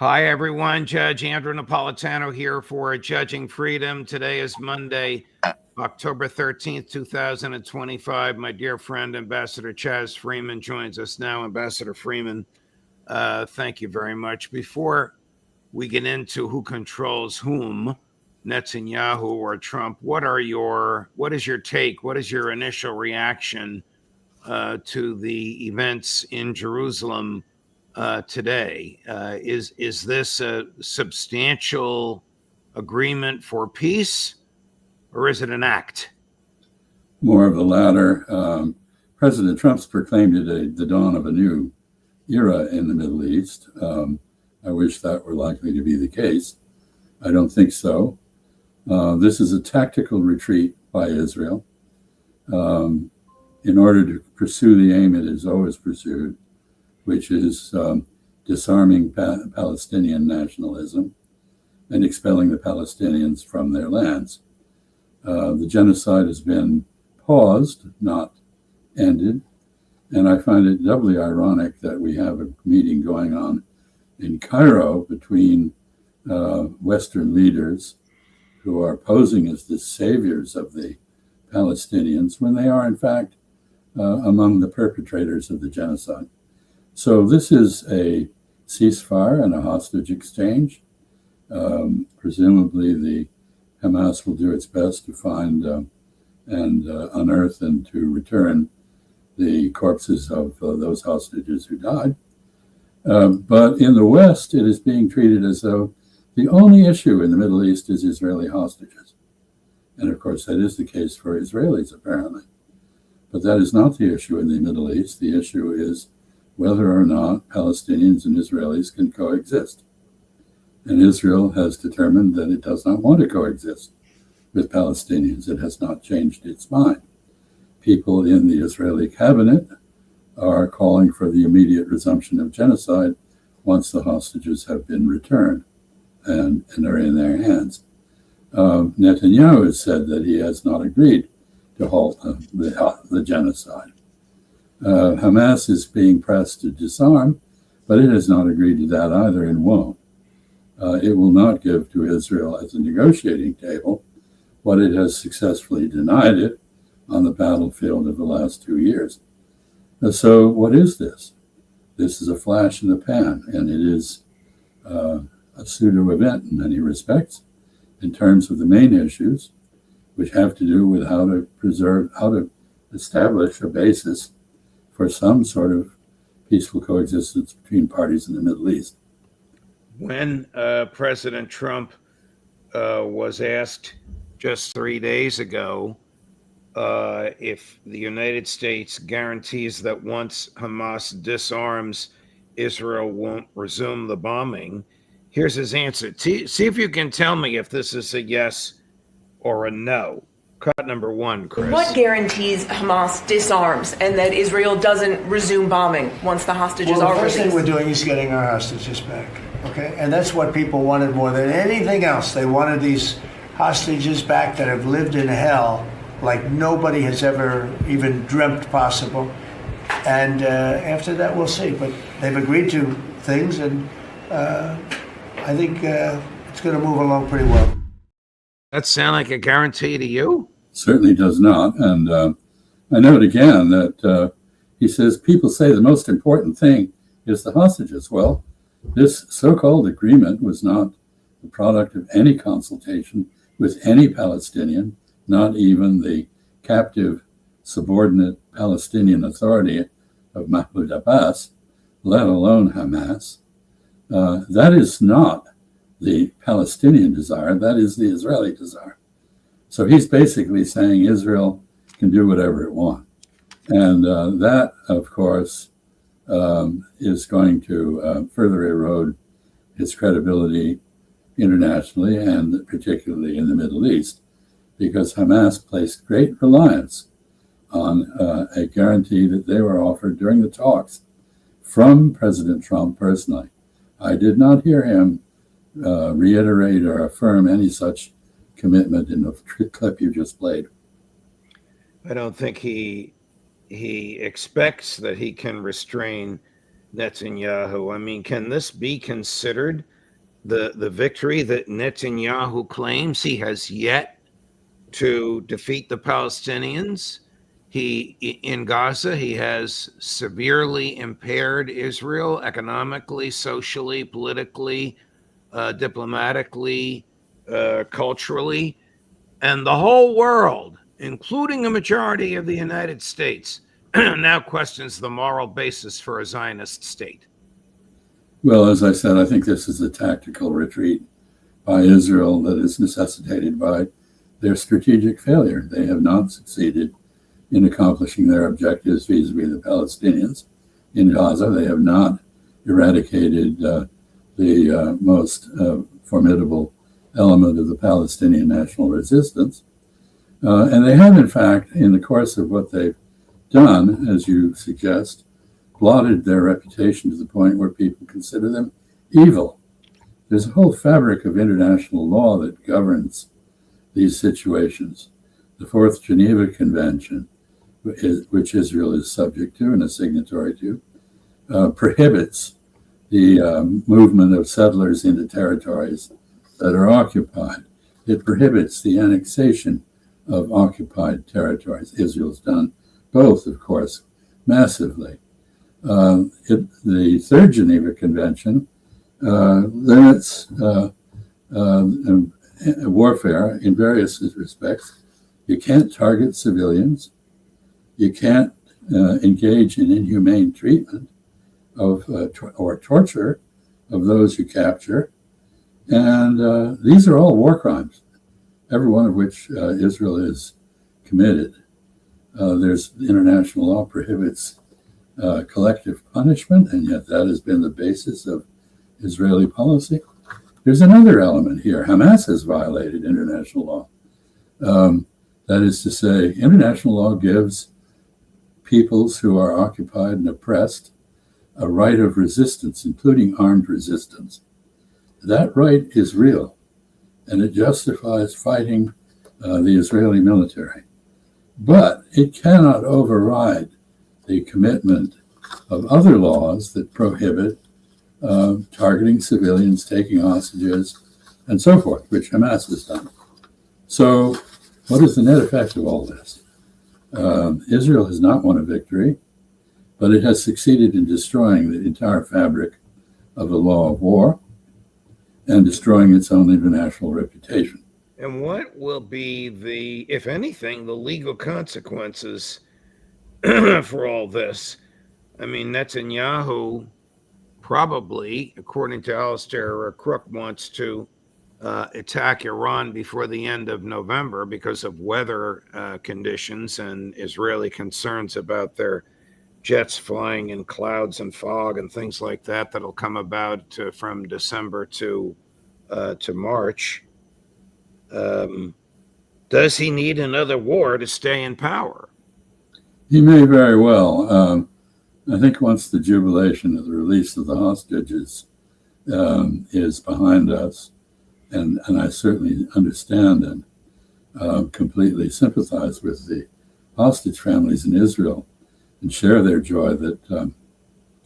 Hi, everyone. Judge Andrew Napolitano here for Judging Freedom. Today is Monday, October 13th, 2025. My dear friend, Ambassador Chaz Freeman, joins us now. Ambassador Freeman, thank you very much. Before we get into who controls whom, Netanyahu or Trump, what is your take? What is your initial reaction to the events in Jerusalem today? Is this a substantial agreement for peace, or is it an act? More of the latter. President Trump's proclaimed it the dawn of a new era in the Middle East. I wish that were likely to be the case. I don't think so. This is a tactical retreat by Israel in order to pursue the aim it has always pursued, which is disarming Palestinian nationalism and expelling the Palestinians from their lands. The genocide has been paused, not ended, and I find it doubly ironic that we have a meeting going on in Cairo between Western leaders who are posing as the saviors of the Palestinians when they are, in fact, among the perpetrators of the genocide. So this is a ceasefire and a hostage exchange. Presumably the Hamas will do its best to find and unearth and to return the corpses of those hostages who died. But in the West, it is being treated as though the only issue in the Middle East is Israeli hostages. And of course, that is the case for Israelis, apparently. But that is not the issue in the Middle East. The issue is whether or not Palestinians and Israelis can coexist. And Israel has determined that it does not want to coexist with Palestinians. It has not changed its mind. People in the Israeli cabinet are calling for the immediate resumption of genocide once the hostages have been returned and are in their hands. Netanyahu has said that he has not agreed to halt the genocide. Hamas is being pressed to disarm, but it has not agreed to that either and won't. It will not give to Israel as a negotiating table what it has successfully denied it on the battlefield of the last 2 years. So what is this? This is a flash in the pan, and it is a pseudo event in many respects in terms of the main issues, which have to do with how to establish a basis for some sort of peaceful coexistence between parties in the Middle East. When President Trump was asked just 3 days ago if the United States guarantees that once Hamas disarms, Israel won't resume the bombing, here's his answer. See if you can tell me if this is a yes or a no. Cut number one, Chris. What guarantees Hamas disarms and that Israel doesn't resume bombing once the hostages are released? The first thing we're doing is getting our hostages back, okay? And that's what people wanted more than anything else. They wanted these hostages back that have lived in hell like nobody has ever even dreamt possible. And after that, we'll see. But they've agreed to things, and I think it's going to move along pretty well. That sound like a guarantee to you? Certainly does not. And I note again that he says people say the most important thing is the hostages. Well, this so-called agreement was not the product of any consultation with any Palestinian, not even the captive subordinate Palestinian Authority of Mahmoud Abbas, let alone Hamas. That is not the Palestinian desire, that is the Israeli desire. So he's basically saying Israel can do whatever it wants. And that, of course, is going to further erode its credibility internationally and particularly in the Middle East, because Hamas placed great reliance on a guarantee that they were offered during the talks from President Trump personally. I did not hear him reiterate or affirm any such commitment in the clip you just played. I don't think he expects that he can restrain Netanyahu. I mean, can this be considered the victory that Netanyahu claims? He has yet to defeat the Palestinians. In Gaza, he has severely impaired Israel economically, socially, politically, diplomatically, culturally, and the whole world, including a majority of the United States, now questions the moral basis for a Zionist state. Well, as I said, I think this is a tactical retreat by Israel that is necessitated by their strategic failure. They have not succeeded in accomplishing their objectives vis-a-vis the Palestinians in Gaza. They have not eradicated the most formidable element of the Palestinian national resistance. And they have, in fact, in the course of what they've done, as you suggest, blotted their reputation to the point where people consider them evil. There's a whole fabric of international law that governs these situations. The Fourth Geneva Convention, which Israel is subject to and a signatory to, prohibits the movement of settlers into territories that are occupied. It prohibits the annexation of occupied territories. Israel's done both, of course, massively. The Third Geneva Convention limits warfare in various respects. You can't target civilians. You can't engage in inhumane treatment of or torture of those you capture. And these are all war crimes, every one of which Israel is committed. There's international law prohibits collective punishment, and yet that has been the basis of Israeli policy. There's another element here. Hamas has violated international law. That is to say, international law gives peoples who are occupied and oppressed a right of resistance, including armed resistance. That right is real, and it justifies fighting the Israeli military. But it cannot override the commitment of other laws that prohibit targeting civilians, taking hostages, and so forth, which Hamas has done. So what is the net effect of all this? Israel has not won a victory, but it has succeeded in destroying the entire fabric of the law of war and destroying its own international reputation. And what will be the, if anything, the legal consequences for all this? I mean, Netanyahu probably, according to Alistair Crook, wants to attack Iran before the end of November because of weather conditions and Israeli concerns about their jets flying in clouds and fog and things like that that'll come about from December to March. Does he need another war to stay in power? He may very well. I think once the jubilation of the release of the hostages is behind us, and I certainly understand and completely sympathize with the hostage families in Israel and share their joy that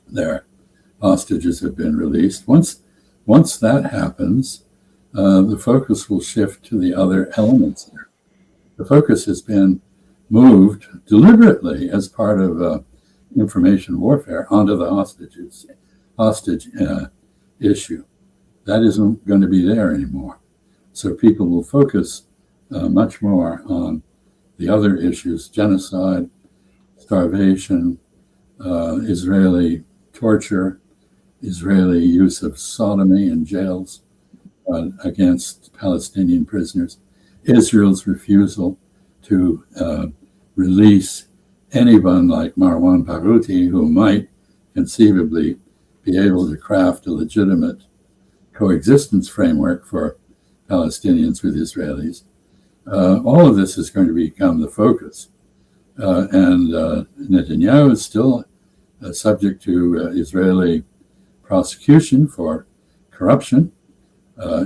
their hostages have been released. Once that happens, the focus will shift to the other elements here. The focus has been moved deliberately as part of information warfare onto the hostage issue. That isn't going to be there anymore. So people will focus much more on the other issues: genocide, starvation, Israeli torture, Israeli use of sodomy in jails against Palestinian prisoners, Israel's refusal to release anyone like Marwan Barouti, who might conceivably be able to craft a legitimate coexistence framework for Palestinians with Israelis. All of this is going to become the focus. And Netanyahu is still subject to Israeli prosecution for corruption,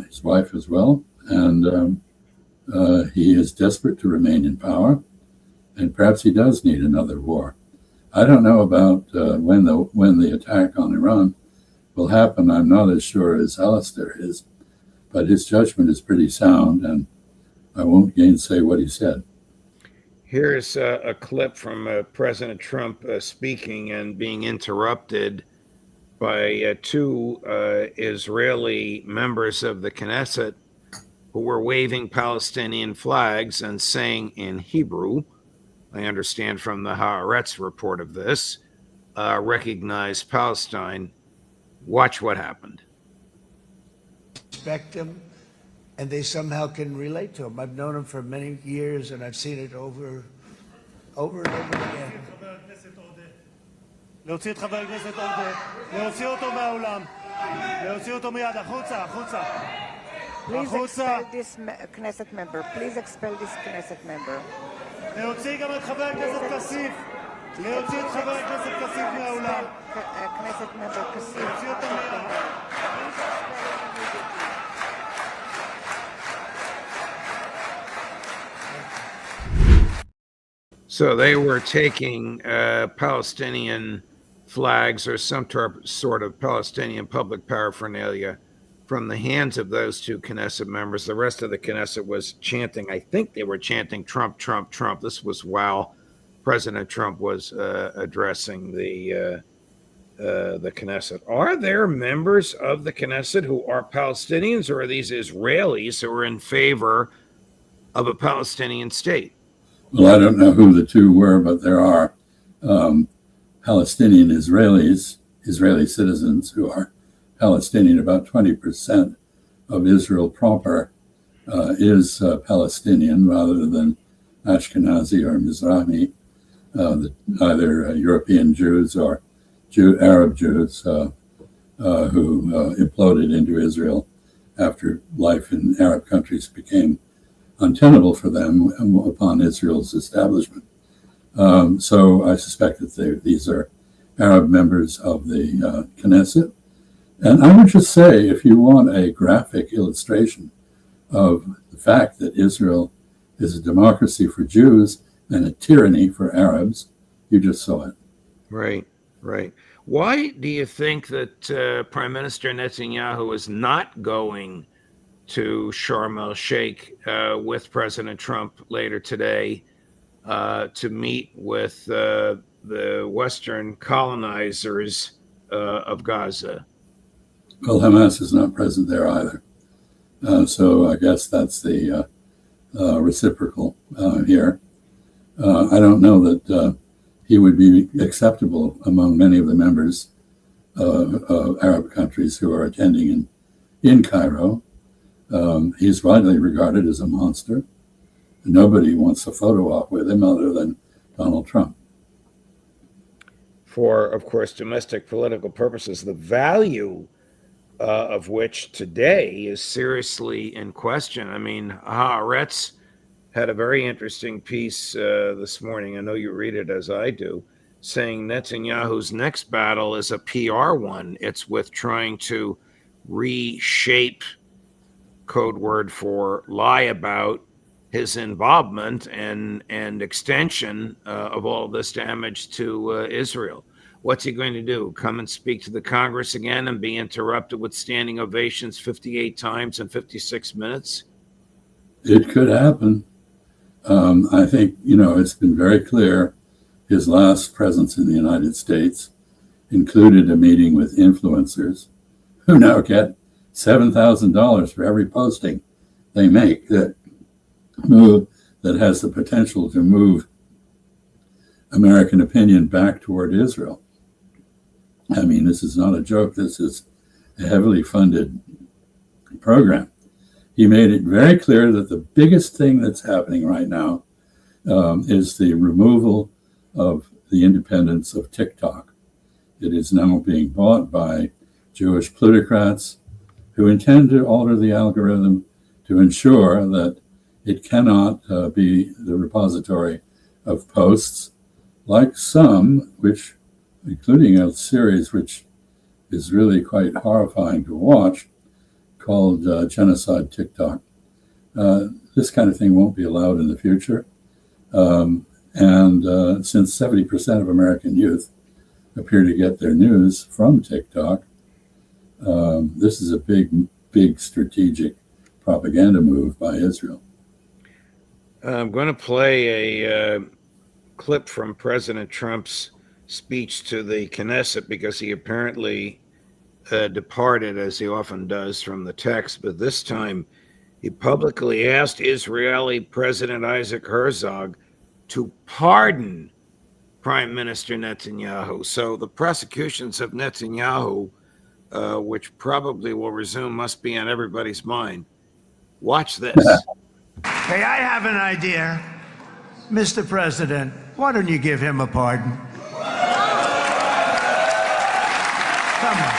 his wife as well. And he is desperate to remain in power. And perhaps he does need another war. I don't know about when the attack on Iran will happen. I'm not as sure as Alistair is, but his judgment is pretty sound, and I won't gainsay what he said. Here's a clip from President Trump speaking and being interrupted by two Israeli members of the Knesset who were waving Palestinian flags and saying in Hebrew, I understand from the Haaretz report of this, recognize Palestine. Watch what happened. Respect him, and they somehow can relate to him. I've known him for many years, and I've seen it over and over again. להוציא את חבר הכנסת עודה, להוציא אותו מהאולם, להוציא אותו מיד, החוצה, החוצה. Please expel this Knesset member. Please expel this Knesset member. להוציא גם את חבר הכנסת כסיף. להוציא את חבר הכנסת כסיף מהאולם. Knesset member כסיף. להוציא אותו מיד. So they were taking Palestinian flags or some sort of Palestinian public paraphernalia from the hands of those two Knesset members. The rest of the Knesset was chanting, I think they were chanting Trump, Trump, Trump. This was while President Trump was addressing the Knesset. Are there members of the Knesset who are Palestinians, or are these Israelis who are in favor of a Palestinian state? Well, I don't know who the two were, but there are Palestinian Israeli citizens who are Palestinian. About 20% of Israel proper is Palestinian rather than Ashkenazi or Mizrahi, either European Jews or Arab Jews who imploded into Israel after life in Arab countries became untenable for them upon Israel's establishment. So I suspect that these are Arab members of the Knesset. And I would just say, if you want a graphic illustration of the fact that Israel is a democracy for Jews and a tyranny for Arabs, you just saw it. Right, right. Why do you think that Prime Minister Netanyahu is not going to Sharm el-Sheikh with President Trump later today to meet with the Western colonizers of Gaza? Well, Hamas is not present there either. So I guess that's the reciprocal here. I don't know that he would be acceptable among many of the members of Arab countries who are attending in Cairo. He's widely regarded as a monster. Nobody wants a photo op with him other than Donald Trump. For, of course, domestic political purposes, the value of which today is seriously in question. I mean, Haaretz had a very interesting piece this morning. I know you read it as I do, saying Netanyahu's next battle is a PR one. It's with trying to reshape, code word for lie about, his involvement and extension of all this damage to Israel. What's he going to do? Come and speak to the Congress again and be interrupted with standing ovations 58 times in 56 minutes? It could happen. I think, it's been very clear his last presence in the United States included a meeting with influencers who now get $7,000 for every posting they make that has the potential to move American opinion back toward Israel. I mean, this is not a joke. This is a heavily funded program. He made it very clear that the biggest thing that's happening right now is the removal of the independence of TikTok. It is now being bought by Jewish plutocrats who intend to alter the algorithm to ensure that it cannot be the repository of posts like some, which, including a series which is really quite horrifying to watch, called Genocide TikTok. This kind of thing won't be allowed in the future. And And since 70% of American youth appear to get their news from TikTok, this is a big strategic propaganda move by Israel. I'm going to play a clip from President Trump's speech to the Knesset because he apparently departed, as he often does, from the text, but this time he publicly asked Israeli President Isaac Herzog to pardon Prime Minister Netanyahu. So the prosecutions of Netanyahu, which probably will resume, must be on everybody's mind. Watch this. Hey, I have an idea. Mr. President, why don't you give him a pardon? Come on.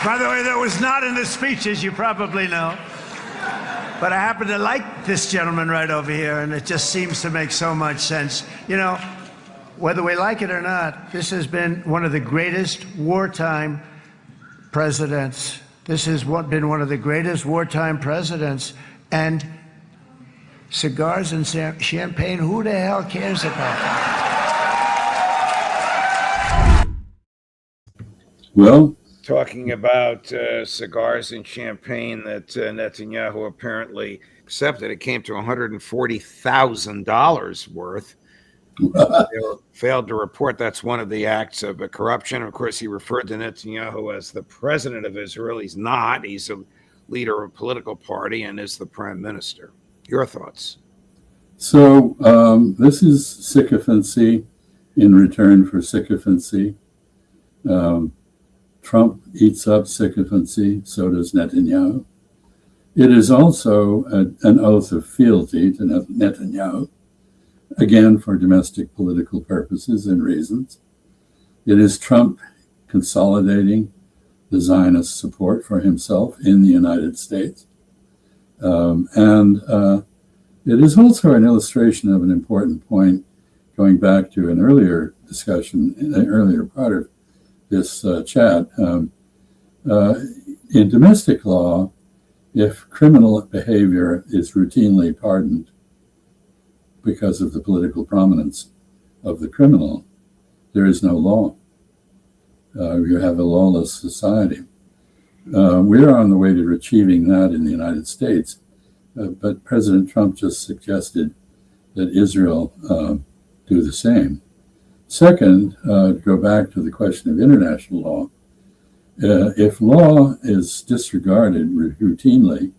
By the way, that was not in the speech, as you probably know. But I happen to like this gentleman right over here, and it just seems to make so much sense. You know, whether we like it or not, this has been one of the greatest wartime presidents. This has been one of the greatest wartime presidents. And cigars and champagne, who the hell cares about that? Well, Talking about cigars and champagne that Netanyahu apparently accepted. It came to $140,000 worth. They failed to report that's one of the acts of corruption. Of course, he referred to Netanyahu as the president of Israel. He's not. He's a leader of a political party and is the prime minister. Your thoughts? So this is sycophancy in return for sycophancy. Trump eats up sycophancy, so does Netanyahu. It is also an oath of fealty to Netanyahu, again for domestic political purposes and reasons. It is Trump consolidating the Zionist support for himself in the United States. And it is also an illustration of an important point, going back to an earlier discussion, an earlier part of this chat. In domestic law, if criminal behavior is routinely pardoned because of the political prominence of the criminal, there is no law. You have a lawless society. We are on the way to achieving that in the United States, but President Trump just suggested that Israel do the same. Second, to go back to the question of international law, if law is disregarded routinely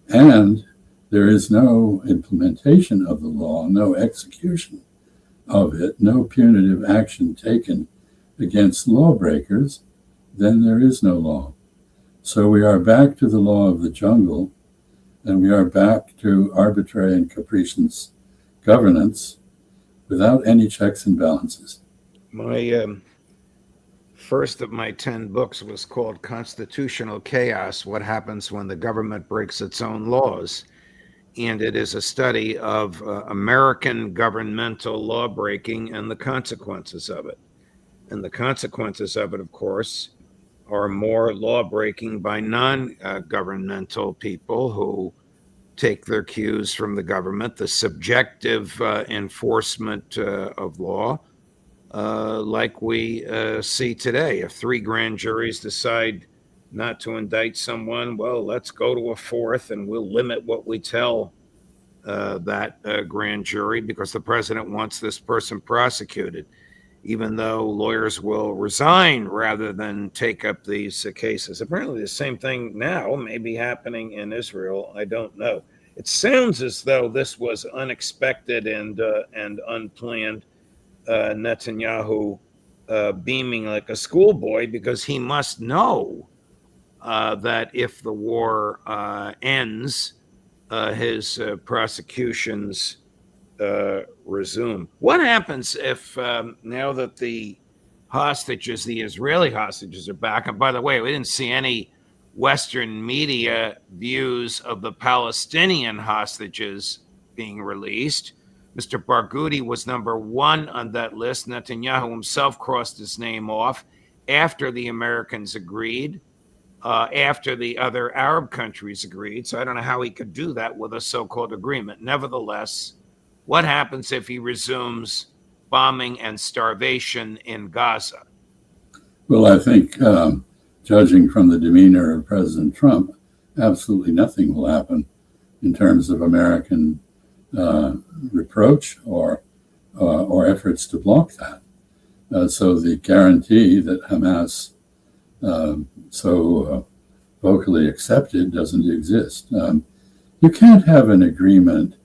and there is no implementation of the law, no execution of it, no punitive action taken against lawbreakers, then there is no law. So we are back to the law of the jungle, and we are back to arbitrary and capricious governance without any checks and balances. My first of my 10 books was called Constitutional Chaos: What Happens When the Government Breaks Its Own Laws. And it is a study of American governmental law breaking and the consequences of it. And the consequences of it, of course, are more law breaking by non-governmental people who take their cues from the government, the subjective enforcement of law, like we see today. If 3 grand juries decide not to indict someone, well, let's go to a 4th and we'll limit what we tell that grand jury because the president wants this person prosecuted, even though lawyers will resign rather than take up these cases. Apparently the same thing now may be happening in Israel. I don't know. It sounds as though this was unexpected and unplanned. Netanyahu beaming like a schoolboy because he must know that if the war ends, his prosecutions resume. What happens if now that the hostages, the Israeli hostages, are back? And by the way, we didn't see any Western media views of the Palestinian hostages being released. Mr. Barghouti was number 1 on that list. Netanyahu himself crossed his name off after the Americans agreed, after the other Arab countries agreed. So I don't know how he could do that with a so-called agreement. Nevertheless, what happens if he resumes bombing and starvation in Gaza? Well, I think, judging from the demeanor of President Trump, absolutely nothing will happen in terms of American reproach or efforts to block that. So the guarantee that Hamas so vocally accepted doesn't exist. You can't have an agreement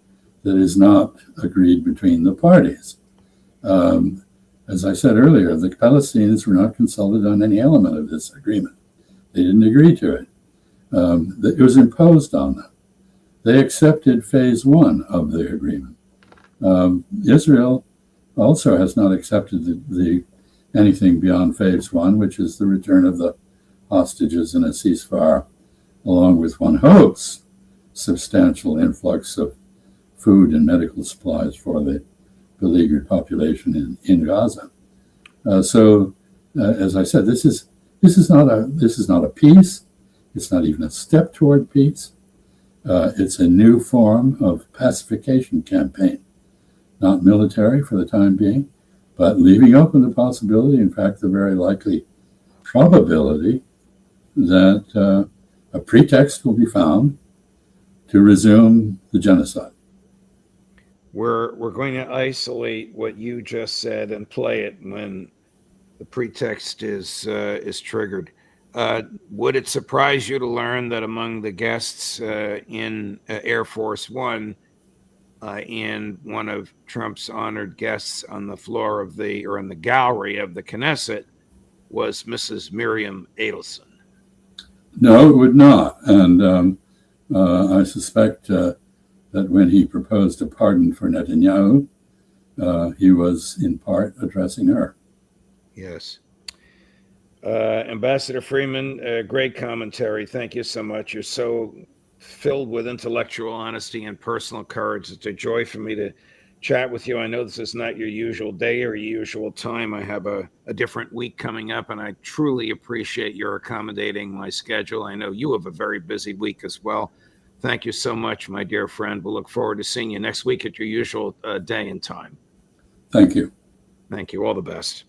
that is not agreed between the parties. As I said earlier, the Palestinians were not consulted on any element of this agreement. They didn't agree to it. It was imposed on them. They accepted phase 1 of the agreement. Israel also has not accepted anything beyond phase 1, which is the return of the hostages and a ceasefire, along with, one hopes, substantial influx of food and medical supplies for the beleaguered population in Gaza. As I said, this is not a peace. It's not even a step toward peace. It's a new form of pacification campaign, not military for the time being, but leaving open the possibility, in fact, the very likely probability that a pretext will be found to resume the genocide. We're going to isolate what you just said and play it when the pretext is triggered. Would it surprise you to learn that among the guests in Air Force One, and one of Trump's honored guests on the floor of in the gallery of the Knesset was Mrs. Miriam Adelson? No, it would not. And I suspect that when he proposed a pardon for Netanyahu, he was in part addressing her. Yes. Ambassador Freeman, great commentary. Thank you so much. You're so filled with intellectual honesty and personal courage. It's a joy for me to chat with you. I know this is not your usual day or your usual time. I have a different week coming up, and I truly appreciate your accommodating my schedule. I know you have a very busy week as well. Thank you so much, my dear friend. We'll look forward to seeing you next week at your usual day and time. Thank you. Thank you. All the best.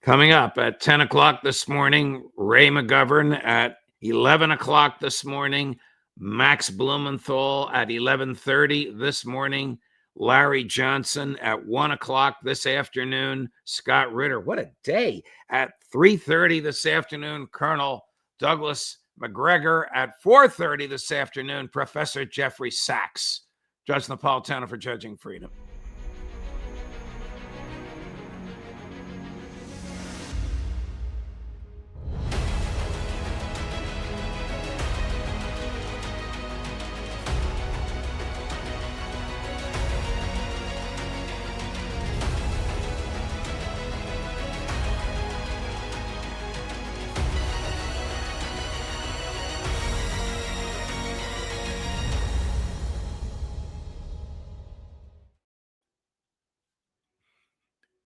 Coming up at 10 o'clock this morning, Ray McGovern. At 11 o'clock this morning, Max Blumenthal. At 11:30 this morning, Larry Johnson. At 1 o'clock this afternoon, Scott Ritter. What a day. At 3:30 this afternoon, Colonel Douglas McGregor. At 4:30 this afternoon, Professor Jeffrey Sachs. Judge Napolitano for Judging Freedom.